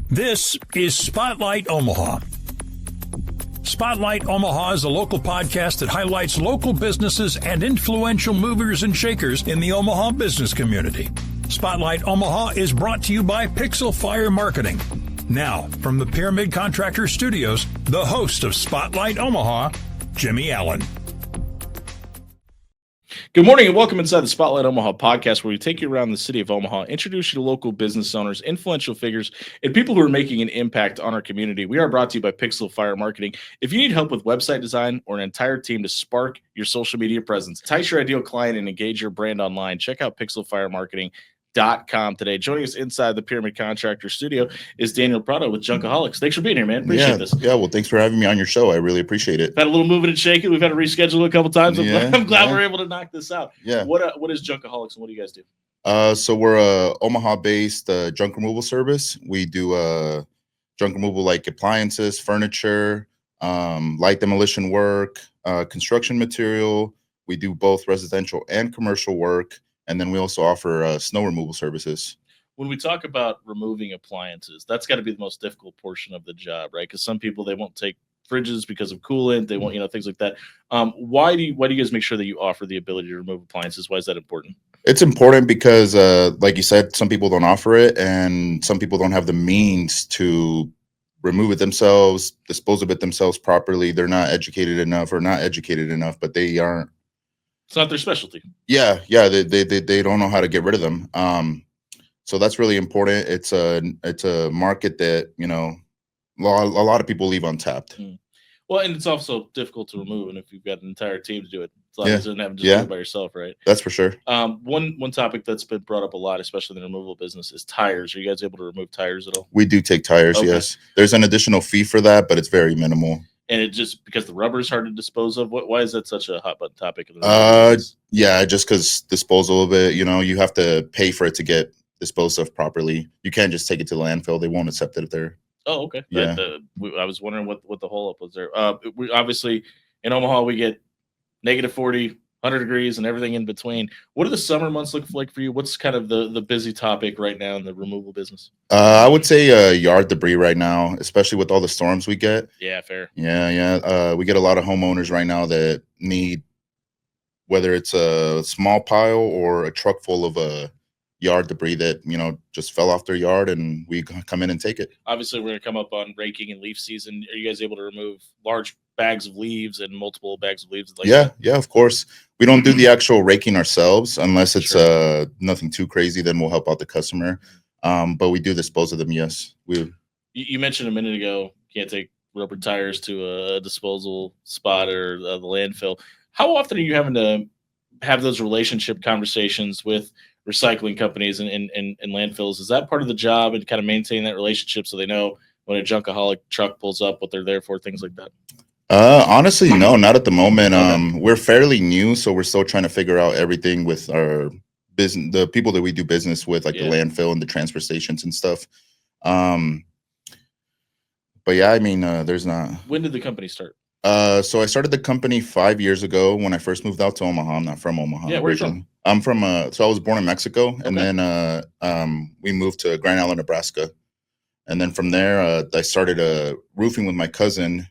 This is Spotlight Omaha. Spotlight Omaha is a local podcast that highlights local businesses and influential movers and shakers in the Omaha business community. Spotlight Omaha is brought to you by Pixel Fire Marketing. Now, from the Pyramid Contractor Studios, the host of Spotlight Omaha, Jimmy Allen. Good morning and welcome inside the Spotlight Omaha podcast, where we take you around the city of Omaha, introduce you to local business owners, influential figures, and people who are making an impact on our community. We are brought to you by Pixel Fire Marketing. If you need help with website design or an entire team to spark your social media presence, entice your ideal client, and engage your brand online, check out pixelfiremarketing.com today. Joining us inside the Pyramid Contractor Studio is Daniel Prado with Junk-O-Haulics. Thanks for being here, man. Appreciate this. Yeah, well, thanks for having me on your show. I really appreciate it. Had a little moving and shaking. We've had to reschedule a couple times. I'm glad we're able to knock this out. Yeah. What is Junk-O-Haulics and what do you guys do? So we're a Omaha-based junk removal service. We do junk removal like appliances, furniture, light demolition work, construction material. We do both residential and commercial work. And then we also offer snow removal services. When we talk about removing appliances, that's got to be the most difficult portion of the job, right? Because some people, they won't take fridges because of coolant. They won't, things like that. Why do you guys make sure that you offer the ability to remove appliances? Why is that important? It's important because, like you said, some people don't offer it, and some people don't have the means to remove it themselves, dispose of it themselves properly. They're not educated enough, but they aren't. It's not their specialty. Yeah, they don't know how to get rid of them. So that's really important. It's a market that a lot of people leave untapped. Well, and it's also difficult to remove, and if you've got an entire team to do it, it's a lot easier than having to do it by yourself, right? That's for sure. One topic that's been brought up a lot, especially in the removal business, is tires. Are you guys able to remove tires at all? We do take tires. Okay. Yes, there's an additional fee for that, but it's very minimal. And it just because the rubber is hard to dispose of. Why is that such a hot button topic? Yeah, just because disposal of it, you have to pay for it to get disposed of properly. You can't just take it to the landfill. They won't accept it there. Oh, okay. Yeah. I was wondering what the hole up was there. We obviously in Omaha we get -40, 100 degrees, and everything in between. What do the summer months look like for you? What's kind of the busy topic right now in the removal business? I would say yard debris right now, especially with all the storms we get. Yeah, fair. Yeah. We get a lot of homeowners right now that need, whether it's a small pile or a truck full of yard debris that just fell off their yard, and we come in and take it. Obviously, we're going to come up on raking and leaf season. Are you guys able to remove large bags of leaves and multiple bags of leaves? Yeah, of course. We don't do the actual raking ourselves unless it's nothing too crazy. Then we'll help out the customer. But we do dispose of them. Yes, You mentioned a minute ago can't take rubber tires to a disposal spot or the landfill. How often are you having to have those relationship conversations with recycling companies and landfills? Is that part of the job, and kind of maintain that relationship so they know when a Junk-O-Haulic truck pulls up what they're there for, things like that? Honestly, no, not at the moment. Okay. We're fairly new, so we're still trying to figure out everything with our business, the people that we do business with, like the landfill and the transfer stations and stuff. But yeah, there's not. When did the company start? So I started the company 5 years ago when I first moved out to Omaha. I'm not from Omaha. Yeah, where are you from? I'm from, so I was born in Mexico, and then we moved to Grand Island, Nebraska. And then from there, I started roofing with my cousin.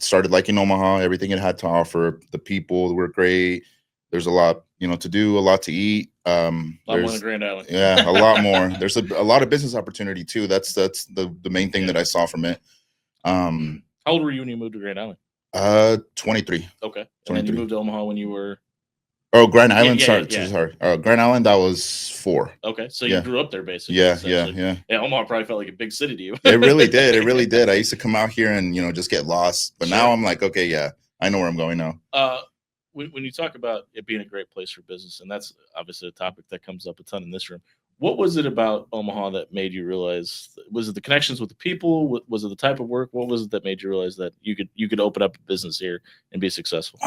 Started liking Omaha, everything it had to offer. The people were great. There's a lot, to do, a lot to eat. A lot more than Grand Island. Yeah, a lot more. There's a lot of business opportunity too. That's the main thing that I saw from it. How old were you when you moved to Grand Island? 23. Okay. And then you moved to Omaha when you were? Oh, Grand Island. Sorry. Grand Island, I was 4. Okay. So you grew up there basically. Yeah. Yeah. Omaha probably felt like a big city to you. It really did. It really did. I used to come out here and, just get lost. But now I'm like, okay, yeah, I know where I'm going now. When you talk about it being a great place for business, and that's obviously a topic that comes up a ton in this room, what was it about Omaha that made you realize? Was it the connections with the people? Was it the type of work? What was it that made you realize that you could open up a business here and be successful?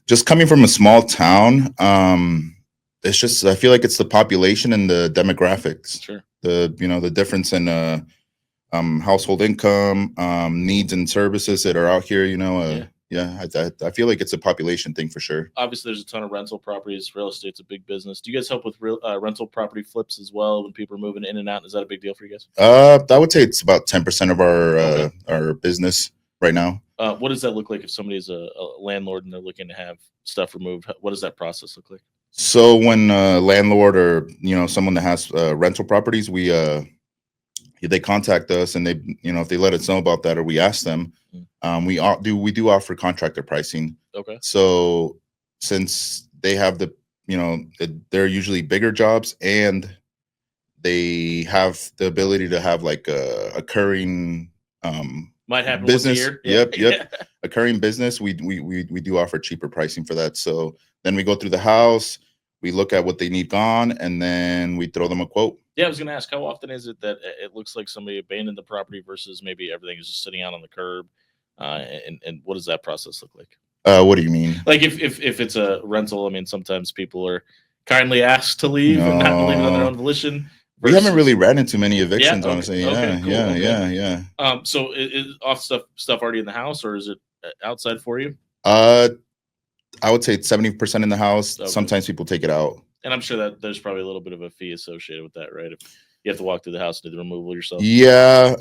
Just coming from a small town, it's just, I feel like it's the population and the demographics. Sure. The difference in household income, needs and services that are out here. yeah. I feel like it's a population thing for sure. Obviously, there's a ton of rental properties. Real estate's a big business. Do you guys help with rental property flips as well when people are moving in and out? Is that a big deal for you guys? I would say it's about 10% of our business right now. What does that look like if somebody's a landlord and they're looking to have stuff removed? What does that process look like? So when a landlord or someone that has rental properties, they contact us, and they if they let us know about that, or we ask them, we do offer contractor pricing. Okay. So since they have they're usually bigger jobs, and they have the ability to have like a occurring might happen business. Once a year. Yep. Occurring business. We do offer cheaper pricing for that. So then we go through the house, we look at what they need gone, and then we throw them a quote. Yeah, I was going to ask, how often is it that it looks like somebody abandoned the property versus maybe everything is just sitting out on the curb? And what does that process look like? What do you mean? Like if it's a rental, I mean, sometimes people are kindly asked to leave and not to leave it on their own volition. We haven't really ran into many evictions, honestly. Okay, cool, Yeah. So is off stuff already in the house, or is it outside for you? I would say it's 70% in the house. Okay. Sometimes people take it out. And I'm sure that there's probably a little bit of a fee associated with that, right? If you have to walk through the house and do the removal yourself. Yeah,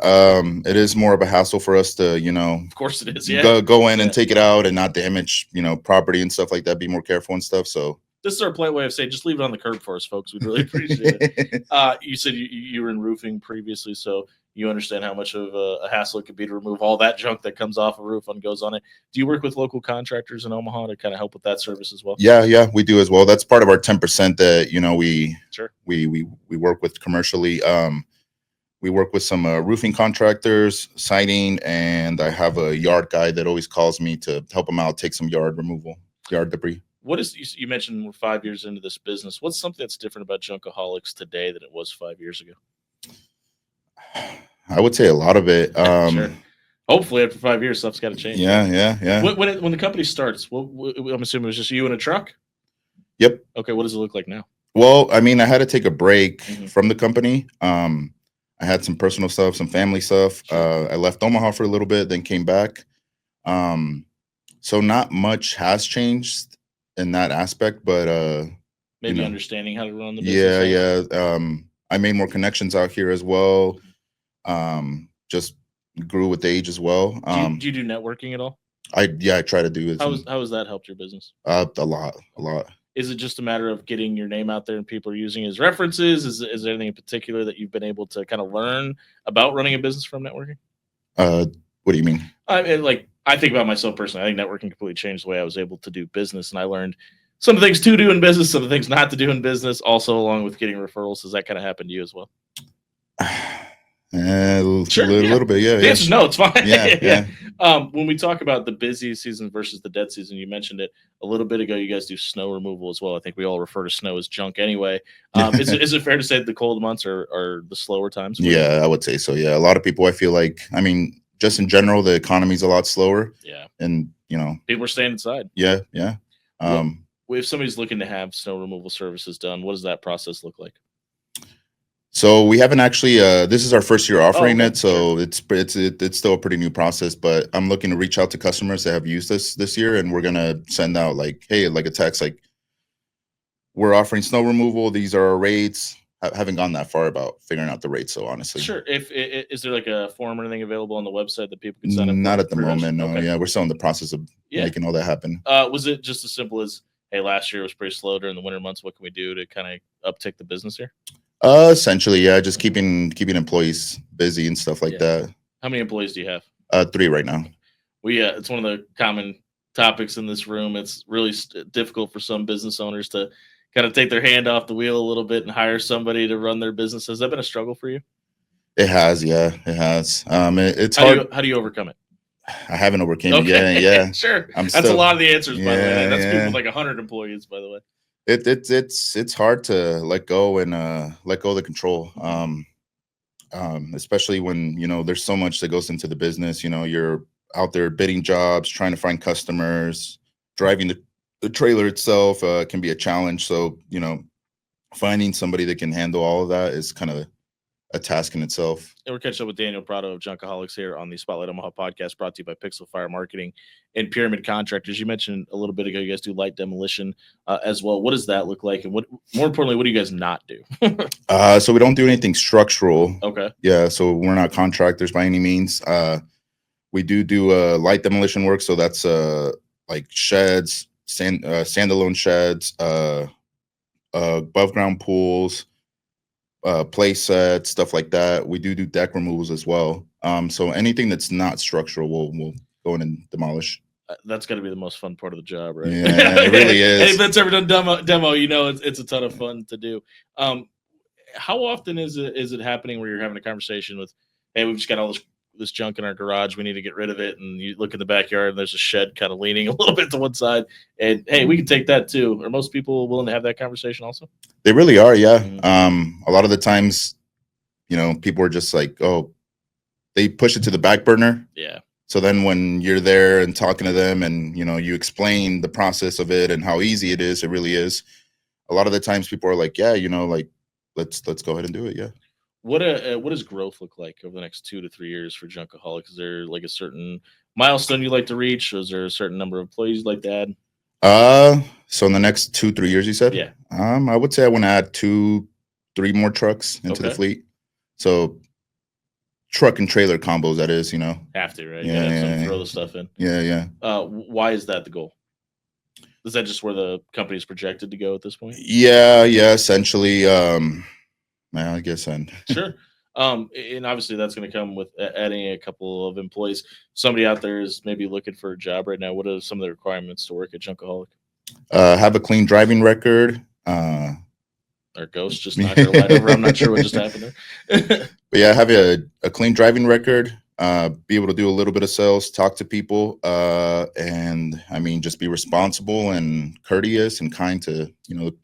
it is more of a hassle for us to, Of course it is. Yeah. Go in and take it out and not damage, property and stuff like that. Be more careful and stuff. So this is our polite way of saying, just leave it on the curb for us, folks. We'd really appreciate it. You said you were in roofing previously, so you understand how much of a hassle it could be to remove all that junk that comes off a roof and goes on it. Do you work with local contractors in Omaha to kind of help with that service as well? Yeah, we do as well. That's part of our 10% that Sure. we work with commercially. We work with some roofing contractors, siding, and I have a yard guy that always calls me to help him out, take some yard debris. What is, you mentioned we're 5 years into this business. What's something that's different about Junk-O-Haulics today than it was 5 years ago? I would say a lot of it. Sure. Hopefully after 5 years, stuff's got to change. Yeah. When the company starts, I'm assuming it was just you in a truck? Yep. Okay, what does it look like now? Well, I mean, I had to take a break from the company. I had some personal stuff, some family stuff. I left Omaha for a little bit, then came back. So not much has changed in that aspect, but maybe understanding how to run the business. Yeah. I made more connections out here as well. Just grew with age as well. Do you do networking at all? I try to do it. How has that helped your business? A lot. Is it just a matter of getting your name out there and people are using it as references? Is there anything in particular that you've been able to kind of learn about running a business from networking? What do you mean? I think about myself personally. I think networking completely changed the way I was able to do business, and I learned some things to do in business, some things not to do in business, also along with getting referrals. Does that kind of happen to you as well? A little bit, yeah. The answer's no, it's fine. Yeah. When we talk about the busy season versus the dead season, you mentioned it a little bit ago. You guys do snow removal as well. I think we all refer to snow as junk anyway. Is it fair to say that the cold months are the slower times? Yeah, I would say so. Yeah, a lot of people, I feel like, I mean, just in general, the economy's a lot slower. Yeah, and people are staying inside. Yeah. If somebody's looking to have snow removal services done, what does that process look like? So we haven't actually. This is our first year offering it, so sure. it's still a pretty new process. But I'm looking to reach out to customers that have used this year, and we're gonna send out a text like, we're offering snow removal. These are our rates. I haven't gone that far about figuring out the rates, so honestly. Sure. Is there like a form or anything available on the website that people can sign up? Not at the moment. No. Okay. Yeah, we're still in the process of making all that happen. Was it just as simple as, hey, last year was pretty slow during the winter months. What can we do to kind of uptick the business here? Essentially, yeah, just keeping employees busy and stuff like that. How many employees do you have? 3 right now. It's one of the common topics in this room. It's really difficult for some business owners to kind of take their hand off the wheel a little bit and hire somebody to run their business. Has that been a struggle for you? It has, yeah, it has. It's hard. How do you overcome it? I haven't overcome it yet. Yeah, sure. That's a lot of the answers, by the way. That's people with like 100 employees, by the way. It's hard to let go and let go of the control. Especially when there's so much that goes into the business. You're out there bidding jobs, trying to find customers, driving the trailer itself can be a challenge. So finding somebody that can handle all of that is kind of a task in itself. And we're catching up with Daniel Prado of Junk-O-Haulics here on the Spotlight Omaha podcast, brought to you by Pixel Fire Marketing and Pyramid Contractors. You mentioned a little bit ago you guys do light demolition as well. What does that look like? And what, more importantly, what do you guys not do? So we don't do anything structural. Okay. Yeah, so we're not contractors by any means. We do light demolition work, so that's like sheds, standalone sheds, above ground pools, play sets, stuff like that. We do deck removals as well. So anything that's not structural, we'll go in and demolish. That's got to be the most fun part of the job, right? Yeah, it really is. Hey, if that's ever done demo, you know it's a ton of fun to do. How often is it happening where you're having a conversation with, hey, we've just got all this junk in our garage, we need to get rid of it, and you look in the backyard and there's a shed kind of leaning a little bit to one side, and hey, we can take that too? Are most people willing to have that conversation also? They really are, yeah. Mm-hmm. A lot of the times, people are just like, oh, they push it to the back burner. Yeah. So then when you're there and talking to them and, you explain the process of it and how easy it is, it really is. A lot of the times people are like, yeah, like, let's go ahead and do it. Yeah. What does growth look like over the next 2 to 3 years for Junk-O-Haulics? Is there like a certain milestone you'd like to reach? Or is there a certain number of employees you'd like to add? So in the next 2-3 years, you said? Yeah. I would say I want to add 2-3 more trucks into the fleet. So truck and trailer combos, that is, Have to, right? Yeah. Throw the stuff in. Yeah. Why is that the goal? Is that just where the company is projected to go at this point? Yeah, essentially. I guess. Sure. And obviously that's going to come with adding a couple of employees. Somebody out there is maybe looking for a job right now. What are some of the requirements to work at Junk-O-Haulic? Have a clean driving record. Our ghost just knocked her light over. I'm not sure what just happened there. But yeah, have a clean driving record. Be able to do a little bit of sales, talk to people, and just be responsible and courteous and kind to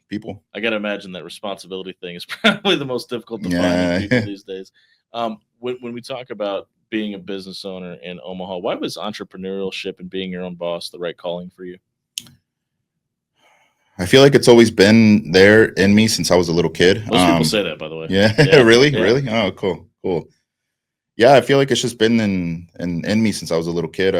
people. I gotta imagine that responsibility thing is probably the most difficult to find in people these days. When we talk about being a business owner in Omaha, why was entrepreneurship and being your own boss the right calling for you? I feel like it's always been there in me since I was a little kid. Most people say that, by the way. Yeah. Really? Yeah. Really? Oh, cool. Yeah, I feel like it's just been in me since I was a little kid.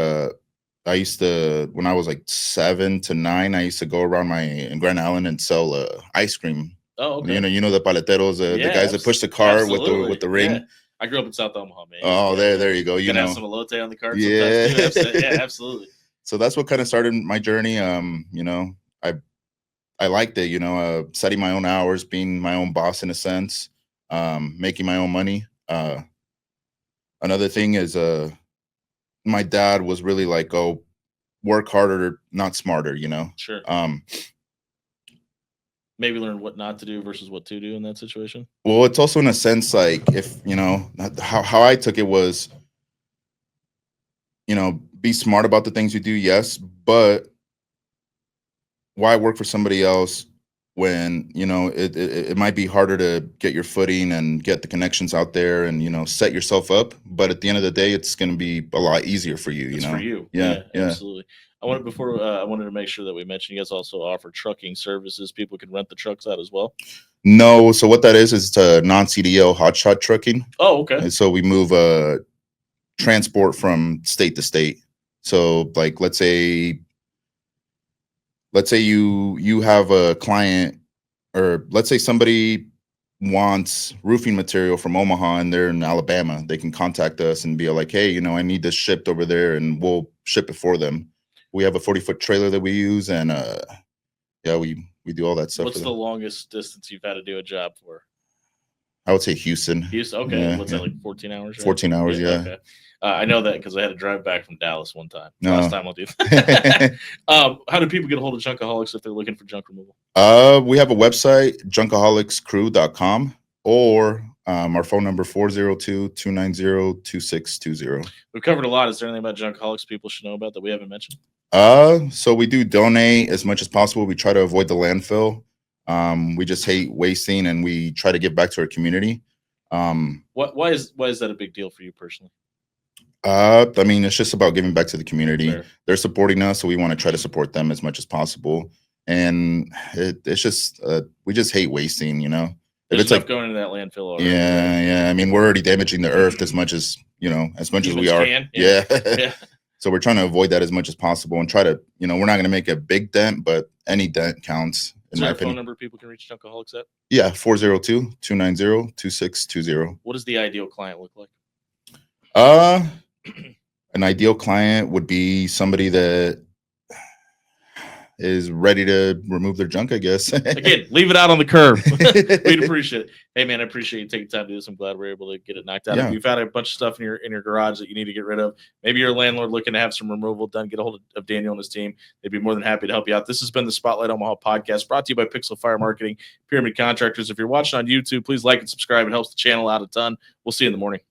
I used to, when I was like 7 to 9, I used to go around in Grand Island and sell ice cream. Oh, okay. You know the paleteros, the guys that push the car with the ring. Yeah. I grew up in South Omaha, man. Oh, there you go. You have some elote on the cart. Yeah, yeah, absolutely. So that's what kind of started my journey. I liked it. Setting my own hours, being my own boss in a sense, making my own money. Another thing is, my dad was really like, "Oh, work harder, not smarter." Sure. Maybe learn what not to do versus what to do in that situation. Well, it's also in a sense like if how I took it was, be smart about the things you do, yes, but why work for somebody else when it might be harder to get your footing and get the connections out there and set yourself up, but at the end of the day it's going to be a lot easier for you. It's for you. Yeah, Absolutely. I wanted to make sure that we mentioned you guys also offer trucking services. People can rent the trucks out as well. No, so what that is it's a non-CDL hotshot trucking. Oh, okay. And so we move transport from state to state. So like let's say you have a client, or let's say somebody wants roofing material from Omaha and they're in Alabama. They can contact us and be like, hey, I need this shipped over there, and we'll ship it for them. We have a 40-foot trailer that we use, and we do all that stuff. What's the longest distance you've had to do a job for? I would say Houston. Okay. Yeah, What's that, like 14 hours? Right? 14 hours, yeah. Okay. I know that because I had to drive back from Dallas one time. No. Last time I'll do that. How do people get a hold of Junk-O-Haulics if they're looking for junk removal? We have a website, Junk-O-Haulicscrew.com, or our phone number 402-290-2620. We've covered a lot. Is there anything about Junk-O-Haulics people should know about that we haven't mentioned? So we do donate as much as possible. We try to avoid the landfill. We just hate wasting, and we try to give back to our community. Why is that a big deal for you personally? It's just about giving back to the community. Fair. They're supporting us, so we want to try to support them as much as possible. And it's just we just hate wasting. There's it's stuff like going into that landfill already. yeah. I mean, we're already damaging the earth as much as we are. Yeah. Yeah. So we're trying to avoid that as much as possible and try to, we're not going to make a big dent, but any dent counts. Is there a phone number people can reach Junk-O-Haulics at? Yeah, 402-290-2620. What does the ideal client look like? An ideal client would be somebody that is ready to remove their junk, I guess. Again, leave it out on the curb. We'd appreciate it. Hey man, I appreciate you taking time to do this. I'm glad we're able to get it knocked out. Yeah. If you've had a bunch of stuff in your garage that you need to get rid of, maybe you're a landlord looking to have some removal done, get a hold of Daniel and his team. They'd be more than happy to help you out. This has been the Spotlight Omaha podcast, brought to you by Pixel Fire Marketing, Pyramid Contractors. If you're watching on YouTube, please like and subscribe. It helps the channel out a ton. We'll see you in the morning.